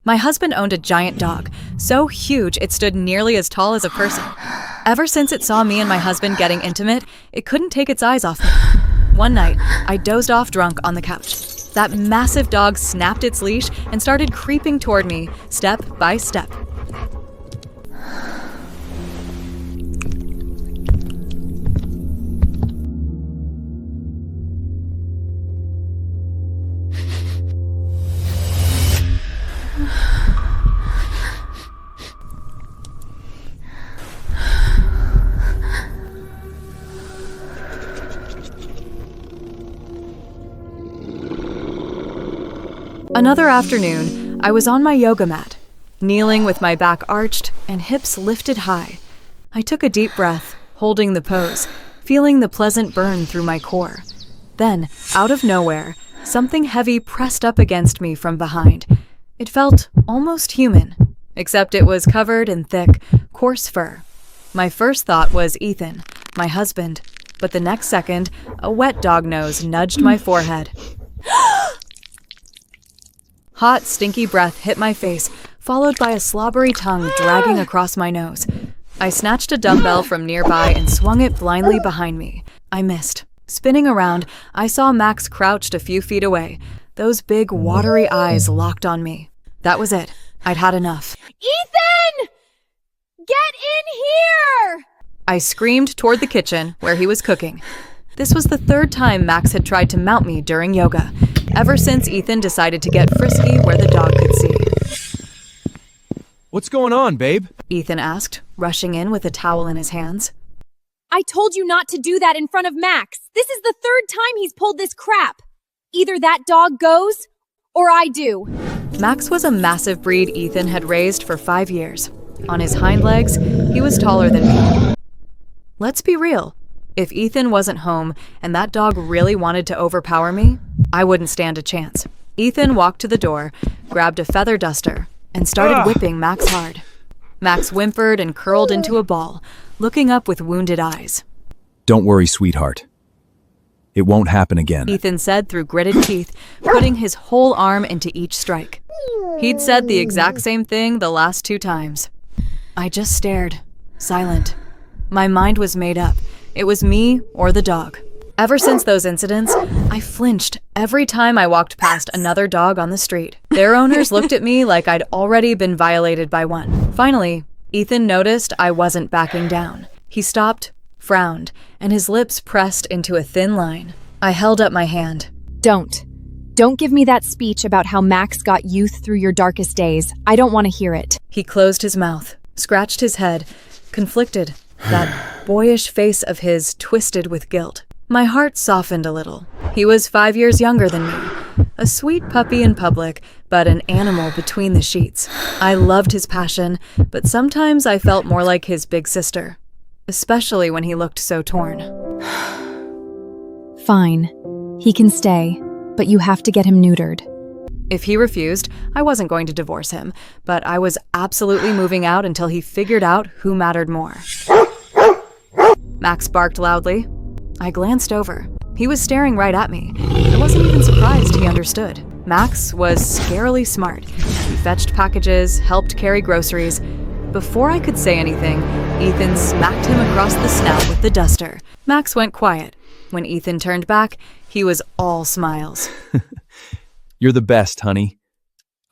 My husband owned a giant dog, so huge it stood nearly as tall as a person. Ever since it saw me and my husband getting intimate, it couldn't take its eyes off me. One night, I dozed off drunk on the couch. That massive dog snapped its leash and started creeping toward me, step by step. Another afternoon, I was on my yoga mat, kneeling with my back arched and hips lifted high. I took a deep breath, holding the pose, feeling the pleasant burn through my core. Then, out of nowhere, something heavy pressed up against me from behind. It felt almost human, except it was covered in thick, coarse fur. My first thought was Ethan, my husband, but the next second, a wet dog nose nudged my forehead. Hot, stinky breath hit my face, followed by a slobbery tongue dragging across my nose. I snatched a dumbbell from nearby and swung it blindly behind me. I missed. Spinning around, I saw Max crouched a few feet away, those big, watery eyes locked on me. That was it. I'd had enough. Ethan! Get in here! I screamed toward the kitchen, where he was cooking. This was the third time Max had tried to mount me during yoga, ever since Ethan decided to get frisky where the dog could see. What's going on, babe? Ethan asked, rushing in with a towel in his hands. I told you not to do that in front of Max. This is the third time he's pulled this crap. Either that dog goes, or I do. Max was a massive breed Ethan had raised for 5 years. On his hind legs, he was taller than me. Let's be real. If Ethan wasn't home and that dog really wanted to overpower me, I wouldn't stand a chance. Ethan walked to the door, grabbed a feather duster, and started whipping Max hard. Max whimpered and curled into a ball, looking up with wounded eyes. Don't worry, sweetheart. It won't happen again. Ethan said through gritted teeth, putting his whole arm into each strike. He'd said the exact same thing the last 2 times. I just stared, silent. My mind was made up. It was me or the dog. Ever since those incidents, I flinched every time I walked past another dog on the street. Their owners looked at me like I'd already been violated by one. Finally, Ethan noticed I wasn't backing down. He stopped, frowned, and his lips pressed into a thin line. I held up my hand. Don't give me that speech about how Max got youth through your darkest days. I don't want to hear it. He closed his mouth, scratched his head, conflicted. That boyish face of his twisted with guilt. My heart softened a little. He was 5 years younger than me. A sweet puppy in public, but an animal between the sheets. I loved his passion, but sometimes I felt more like his big sister, especially when he looked so torn. Fine. He can stay, but you have to get him neutered. If he refused, I wasn't going to divorce him, but I was absolutely moving out until he figured out who mattered more. Max barked loudly. I glanced over. He was staring right at me. I wasn't even surprised he understood. Max was scarily smart. He fetched packages, helped carry groceries. Before I could say anything, Ethan smacked him across the snout with the duster. Max went quiet. When Ethan turned back, he was all smiles. You're the best, honey.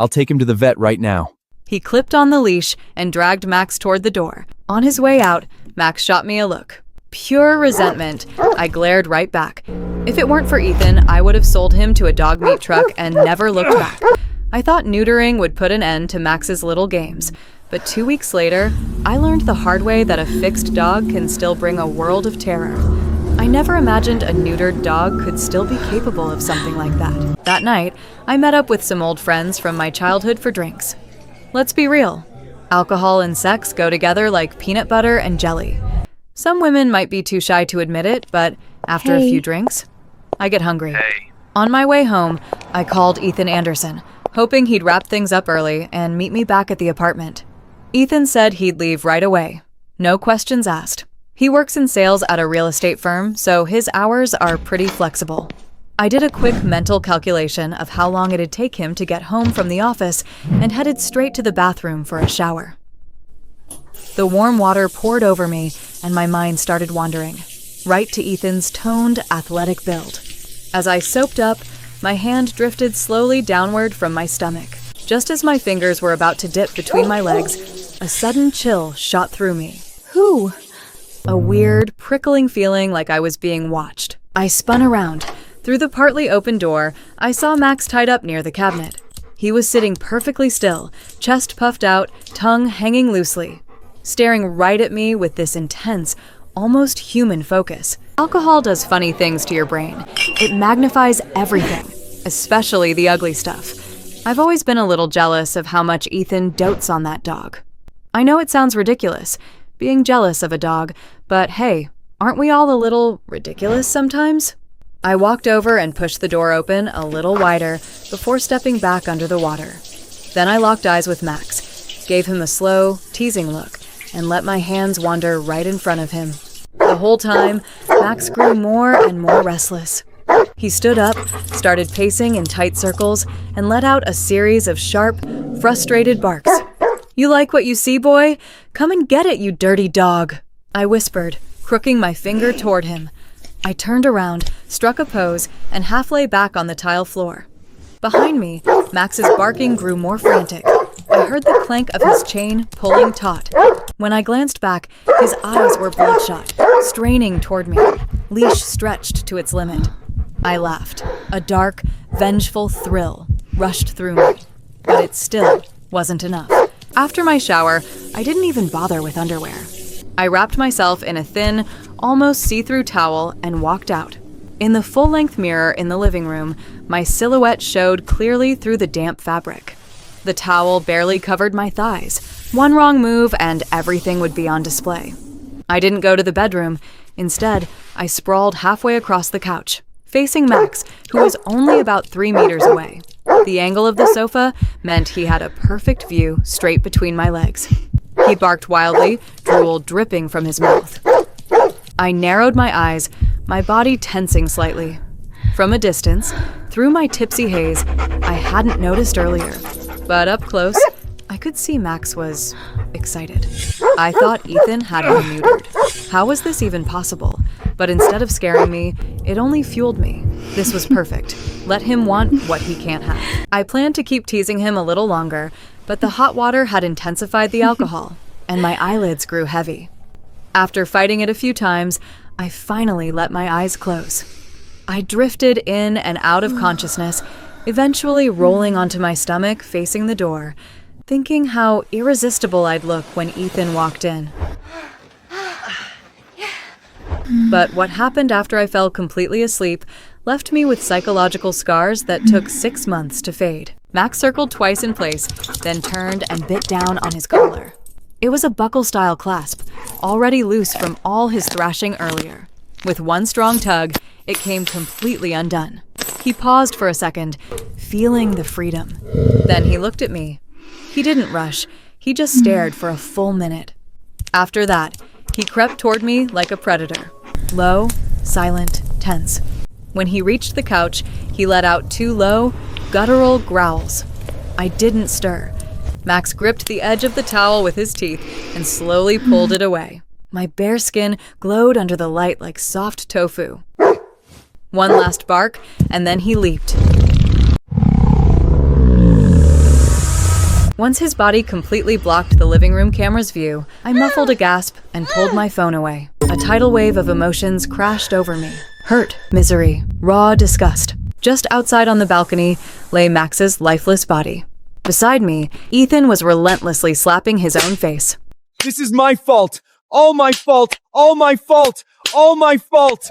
I'll take him to the vet right now. He clipped on the leash and dragged Max toward the door. On his way out, Max shot me a look. Pure resentment. I glared right back. If it weren't for Ethan, I would have sold him to a dog meat truck and never looked back. I thought neutering would put an end to Max's little games. But 2 weeks later, I learned the hard way that a fixed dog can still bring a world of terror. I never imagined a neutered dog could still be capable of something like that. That night, I met up with some old friends from my childhood for drinks. Let's be real. Alcohol and sex go together like peanut butter and jelly. Some women might be too shy to admit it, but after a few drinks, I get hungry. On my way home, I called Ethan Anderson, hoping he'd wrap things up early and meet me back at the apartment. Ethan said he'd leave right away. No questions asked. He works in sales at a real estate firm, so his hours are pretty flexible. I did a quick mental calculation of how long it'd take him to get home from the office and headed straight to the bathroom for a shower. The warm water poured over me and my mind started wandering, right to Ethan's toned, athletic build. As I soaped up, my hand drifted slowly downward from my stomach. Just as my fingers were about to dip between my legs, a sudden chill shot through me. Who? A weird, prickling feeling like I was being watched. I spun around. Through the partly open door, I saw Max tied up near the cabinet. He was sitting perfectly still, chest puffed out, tongue hanging loosely, staring right at me with this intense, almost human focus. Alcohol does funny things to your brain. It magnifies everything, especially the ugly stuff. I've always been a little jealous of how much Ethan dotes on that dog. I know it sounds ridiculous, being jealous of a dog, but hey, aren't we all a little ridiculous sometimes? I walked over and pushed the door open a little wider before stepping back under the water. Then I locked eyes with Max, gave him a slow, teasing look, and let my hands wander right in front of him. The whole time, Max grew more and more restless. He stood up, started pacing in tight circles, and let out a series of sharp, frustrated barks. "You like what you see, boy? Come and get it, you dirty dog," I whispered, crooking my finger toward him. I turned around, struck a pose, and half lay back on the tile floor. Behind me, Max's barking grew more frantic. I heard the clank of his chain pulling taut. When I glanced back, his eyes were bloodshot, straining toward me, leash stretched to its limit. I laughed. A dark, vengeful thrill rushed through me, but it still wasn't enough. After my shower, I didn't even bother with underwear. I wrapped myself in a thin, almost see-through towel and walked out. In the full-length mirror in the living room, my silhouette showed clearly through the damp fabric. The towel barely covered my thighs. One wrong move and everything would be on display. I didn't go to the bedroom. Instead, I sprawled halfway across the couch, facing Max, who was only about 3 meters away. The angle of the sofa meant he had a perfect view straight between my legs. He barked wildly, drool dripping from his mouth. I narrowed my eyes, my body tensing slightly. From a distance, through my tipsy haze, I hadn't noticed earlier. But up close, I could see Max was excited. I thought Ethan had him neutered. How was this even possible? But instead of scaring me, it only fueled me. This was perfect. Let him want what he can't have. I planned to keep teasing him a little longer, but the hot water had intensified the alcohol, and my eyelids grew heavy. After fighting it a few times, I finally let my eyes close. I drifted in and out of consciousness, eventually rolling onto my stomach facing the door, thinking how irresistible I'd look when Ethan walked in. But what happened after I fell completely asleep left me with psychological scars that took 6 months to fade. Max circled twice in place, then turned and bit down on his collar. It was a buckle-style clasp, already loose from all his thrashing earlier. With one strong tug, it came completely undone. He paused for a second, feeling the freedom. Then he looked at me. He didn't rush. He just stared for a full minute. After that, he crept toward me like a predator. Low, silent, tense. When he reached the couch, he let out 2 low, guttural growls. I didn't stir. Max gripped the edge of the towel with his teeth and slowly pulled it away. My bare skin glowed under the light like soft tofu. One last bark, and then he leaped. Once his body completely blocked the living room camera's view, I muffled a gasp and pulled my phone away. A tidal wave of emotions crashed over me. Hurt, misery, raw disgust. Just outside on the balcony lay Max's lifeless body. Beside me, Ethan was relentlessly slapping his own face. This is my fault! All my fault! All my fault! All my fault!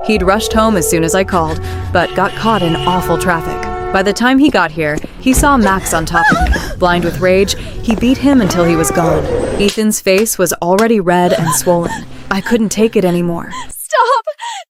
He'd rushed home as soon as I called, but got caught in awful traffic. By the time he got here, he saw Max on top of me. Blind with rage, he beat him until he was gone. Ethan's face was already red and swollen. I couldn't take it anymore. Stop!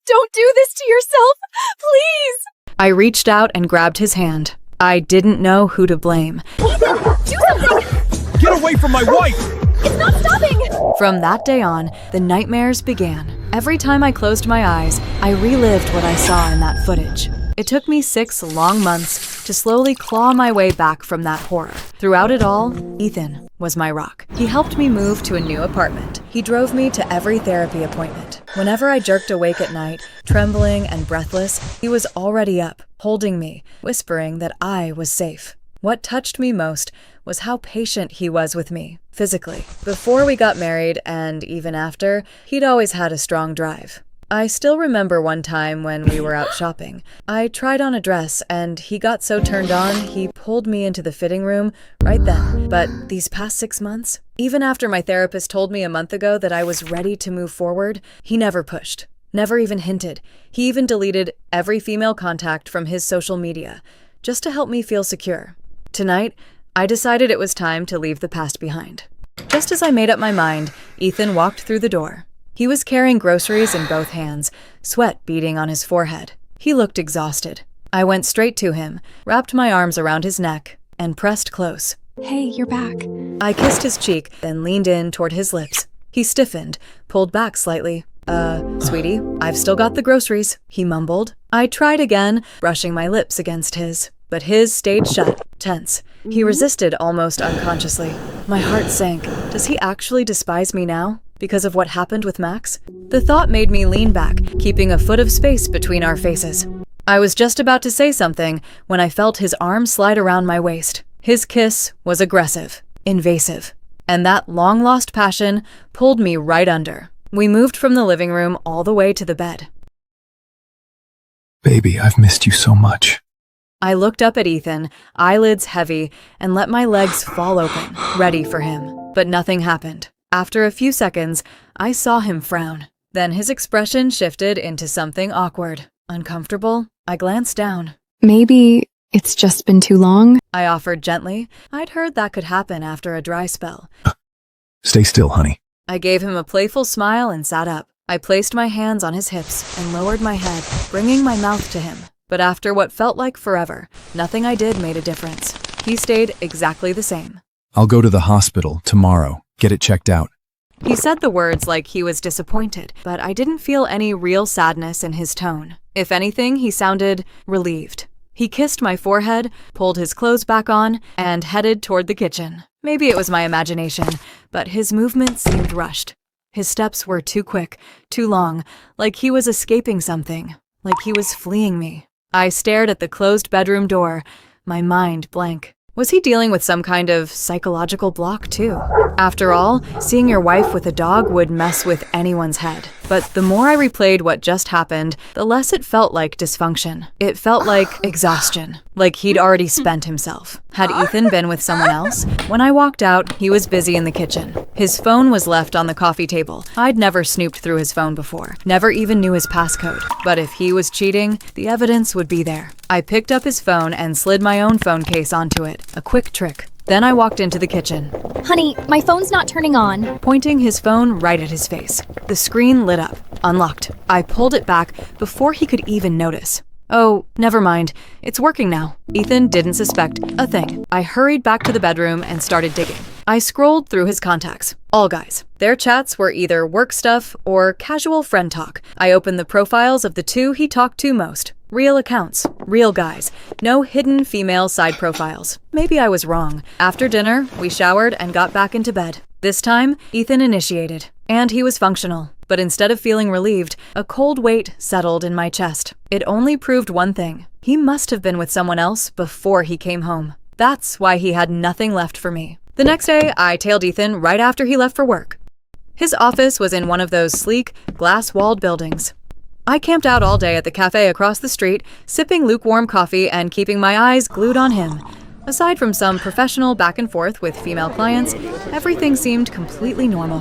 Don't do this to yourself! Please! I reached out and grabbed his hand. I didn't know who to blame. Ethan, do something! Get away from my wife! It's not stopping! From that day on, the nightmares began. Every time I closed my eyes, I relived what I saw in that footage. It took me 6 long months to slowly claw my way back from that horror. Throughout it all, Ethan was my rock. He helped me move to a new apartment. He drove me to every therapy appointment. Whenever I jerked awake at night, trembling and breathless, he was already up, holding me, whispering that I was safe. What touched me most was how patient he was with me, physically. Before we got married, and even after, he'd always had a strong drive. I still remember one time when we were out shopping. I tried on a dress, and he got so turned on, he pulled me into the fitting room right then. But these past 6 months, even after my therapist told me a month ago that I was ready to move forward, he never pushed, never even hinted. He even deleted every female contact from his social media, just to help me feel secure. Tonight, I decided it was time to leave the past behind. Just as I made up my mind, Ethan walked through the door. He was carrying groceries in both hands, sweat beading on his forehead. He looked exhausted. I went straight to him, wrapped my arms around his neck, and pressed close. Hey, you're back. I kissed his cheek, then leaned in toward his lips. He stiffened, pulled back slightly. Sweetie, I've still got the groceries," he mumbled. I tried again, brushing my lips against his, but his stayed shut, tense. He resisted almost unconsciously. My heart sank. Does he actually despise me now? Because of what happened with Max? The thought made me lean back, keeping a foot of space between our faces. I was just about to say something when I felt his arm slide around my waist. His kiss was aggressive, invasive, and that long-lost passion pulled me right under. We moved from the living room all the way to the bed. Baby, I've missed you so much. I looked up at Ethan, eyelids heavy, and let my legs fall open, ready for him. But nothing happened. After a few seconds, I saw him frown. Then his expression shifted into something awkward. Uncomfortable, I glanced down. Maybe it's just been too long? I offered gently. I'd heard that could happen after a dry spell. Stay still, honey. I gave him a playful smile and sat up. I placed my hands on his hips and lowered my head, bringing my mouth to him. But after what felt like forever, nothing I did made a difference. He stayed exactly the same. I'll go to the hospital tomorrow. Get it checked out. He said the words like he was disappointed, but I didn't feel any real sadness in his tone. If anything, he sounded relieved. He kissed my forehead, pulled his clothes back on, and headed toward the kitchen. Maybe it was my imagination, but his movements seemed rushed. His steps were too quick, too long, like he was escaping something, like he was fleeing me. I stared at the closed bedroom door, my mind blank. Was he dealing with some kind of psychological block too? After all, seeing your wife with a dog would mess with anyone's head. But the more I replayed what just happened, the less it felt like dysfunction. It felt like exhaustion, like he'd already spent himself. Had Ethan been with someone else? When I walked out, he was busy in the kitchen. His phone was left on the coffee table. I'd never snooped through his phone before, never even knew his passcode. But if he was cheating, the evidence would be there. I picked up his phone and slid my own phone case onto it, a quick trick. Then I walked into the kitchen. Honey, my phone's not turning on. Pointing his phone right at his face. The screen lit up, unlocked. I pulled it back before he could even notice. Oh, never mind. It's working now. Ethan didn't suspect a thing. I hurried back to the bedroom and started digging. I scrolled through his contacts. All guys. Their chats were either work stuff or casual friend talk. I opened the profiles of the two he talked to most. Real accounts, real guys, no hidden female side profiles. Maybe I was wrong. After dinner, we showered and got back into bed. This time, Ethan initiated, and he was functional. But instead of feeling relieved, a cold weight settled in my chest. It only proved one thing. He must have been with someone else before he came home. That's why he had nothing left for me. The next day, I tailed Ethan right after he left for work. His office was in one of those sleek, glass-walled buildings. I camped out all day at the cafe across the street, sipping lukewarm coffee and keeping my eyes glued on him. Aside from some professional back and forth with female clients, everything seemed completely normal.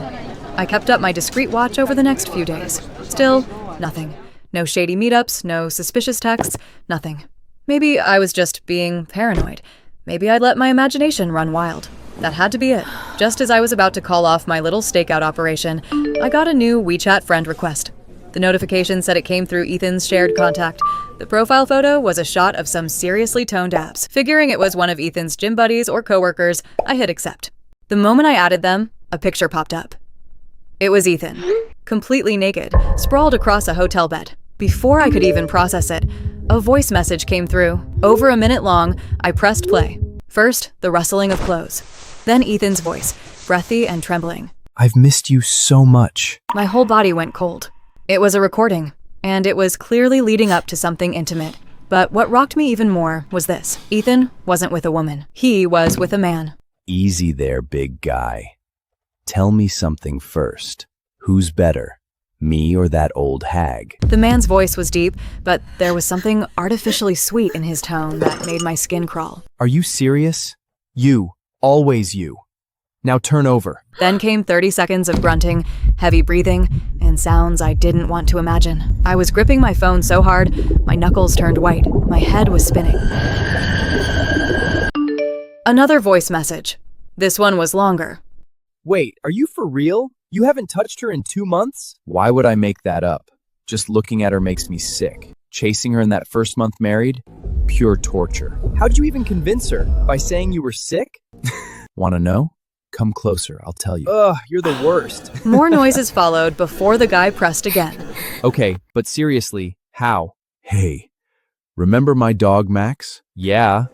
I kept up my discreet watch over the next few days. Still, nothing. No shady meetups, no suspicious texts, nothing. Maybe I was just being paranoid. Maybe I'd let my imagination run wild. That had to be it. Just as I was about to call off my little stakeout operation, I got a new WeChat friend request. The notification said it came through Ethan's shared contact. The profile photo was a shot of some seriously toned abs. Figuring it was one of Ethan's gym buddies or coworkers, I hit accept. The moment I added them, a picture popped up. It was Ethan, completely naked, sprawled across a hotel bed. Before I could even process it, a voice message came through. Over a minute long, I pressed play. First, the rustling of clothes. Then Ethan's voice, breathy and trembling. I've missed you so much. My whole body went cold. It was a recording, and it was clearly leading up to something intimate. But what rocked me even more was this. Ethan wasn't with a woman. He was with a man. Easy there, big guy. Tell me something first. Who's better, me or that old hag? The man's voice was deep, but there was something artificially sweet in his tone that made my skin crawl. Are you serious? You. Always you. Now turn over. Then came 30 seconds of grunting, heavy breathing, and sounds I didn't want to imagine. I was gripping my phone so hard, my knuckles turned white. My head was spinning. Another voice message. This one was longer. Wait, are you for real? You haven't touched her in 2 months? Why would I make that up? Just looking at her makes me sick. Chasing her in that first month married? Pure torture. How'd you even convince her? By saying you were sick? Wanna know? Come closer, I'll tell you. Ugh, you're the worst. More noises followed before the guy pressed again. Okay, but seriously, how? Hey, remember my dog Max? Yeah.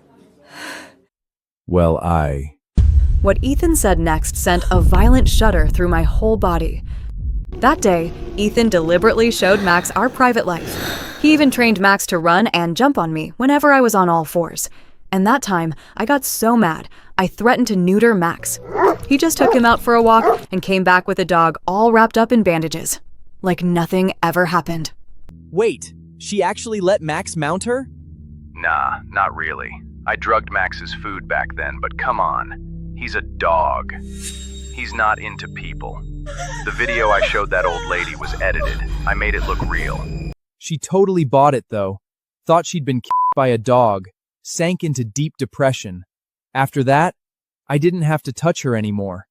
Well, What Ethan said next sent a violent shudder through my whole body. That day, Ethan deliberately showed Max our private life. He even trained Max to run and jump on me whenever I was on all fours. And that time, I got so mad, I threatened to neuter Max. He just took him out for a walk and came back with a dog all wrapped up in bandages. Like nothing ever happened. Wait, she actually let Max mount her? Nah, not really. I drugged Max's food back then, but come on. He's a dog. He's not into people. The video I showed that old lady was edited. I made it look real. She totally bought it, though. Thought she'd been k***ed by a dog. Sank into deep depression. After that, I didn't have to touch her anymore.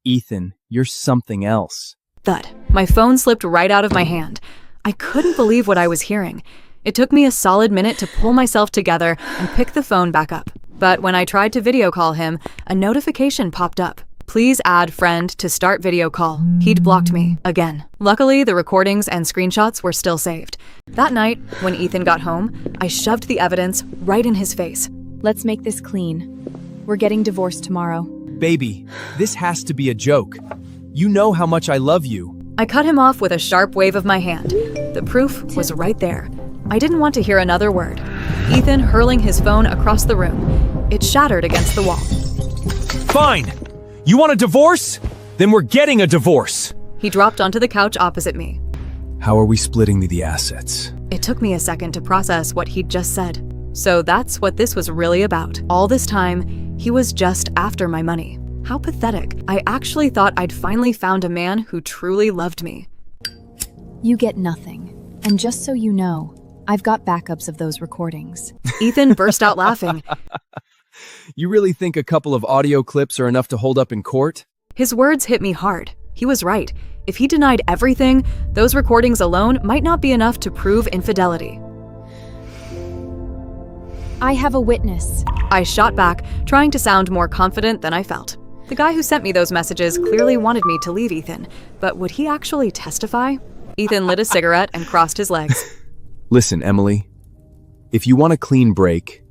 Ethan, you're something else. Thud. My phone slipped right out of my hand. I couldn't believe what I was hearing. It took me a solid minute to pull myself together and pick the phone back up. But when I tried to video call him, a notification popped up. Please add friend to start video call. He'd blocked me again. Luckily, the recordings and screenshots were still saved. That night, when Ethan got home, I shoved the evidence right in his face. Let's make this clean. We're getting divorced tomorrow. Baby, this has to be a joke. You know how much I love you. I cut him off with a sharp wave of my hand. The proof was right there. I didn't want to hear another word. Ethan hurling his phone across the room. It shattered against the wall. Fine! You want a divorce? Then we're getting a divorce! He dropped onto the couch opposite me. How are we splitting the assets? It took me a second to process what he'd just said. So that's what this was really about. All this time, he was just after my money. How pathetic. I actually thought I'd finally found a man who truly loved me. You get nothing. And just so you know, I've got backups of those recordings. Ethan burst out laughing. You really think a couple of audio clips are enough to hold up in court? His words hit me hard. He was right. If he denied everything, those recordings alone might not be enough to prove infidelity. I have a witness. I shot back, trying to sound more confident than I felt. The guy who sent me those messages clearly wanted me to leave Ethan, but would he actually testify? Ethan lit a cigarette and crossed his legs. Listen, Emily. If you want a clean break,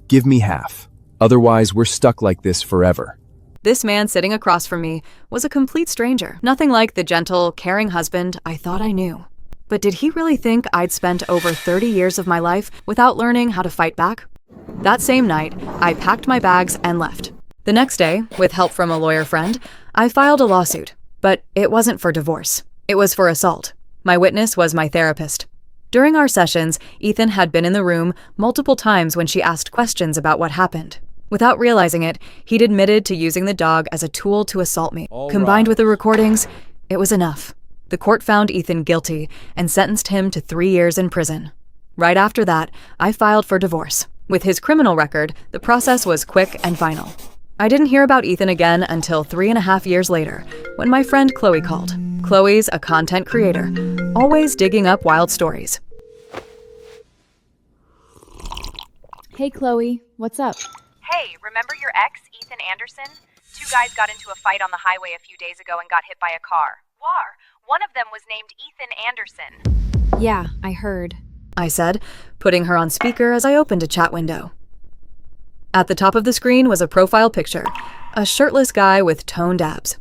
give me half. Otherwise, we're stuck like this forever. This man sitting across from me was a complete stranger. Nothing like the gentle, caring husband I thought I knew. But did he really think I'd spent over 30 years of my life without learning how to fight back? That same night, I packed my bags and left. The next day, with help from a lawyer friend, I filed a lawsuit. But it wasn't for divorce. It was for assault. My witness was my therapist. During our sessions, Ethan had been in the room multiple times when she asked questions about what happened. Without realizing it, he'd admitted to using the dog as a tool to assault me. Combined with the recordings, it was enough. The court found Ethan guilty and sentenced him to 3 years in prison. Right after that, I filed for divorce. With his criminal record, the process was quick and final. I didn't hear about Ethan again until 3.5 years later, when my friend Chloe called. Chloe's a content creator, always digging up wild stories. Hey, Chloe, what's up? Hey, remember your ex, Ethan Anderson? 2 guys got into a fight on the highway a few days ago and got hit by a car. One of them was named Ethan Anderson. Yeah, I heard. I said, putting her on speaker as I opened a chat window. At the top of the screen was a profile picture, a shirtless guy with toned abs.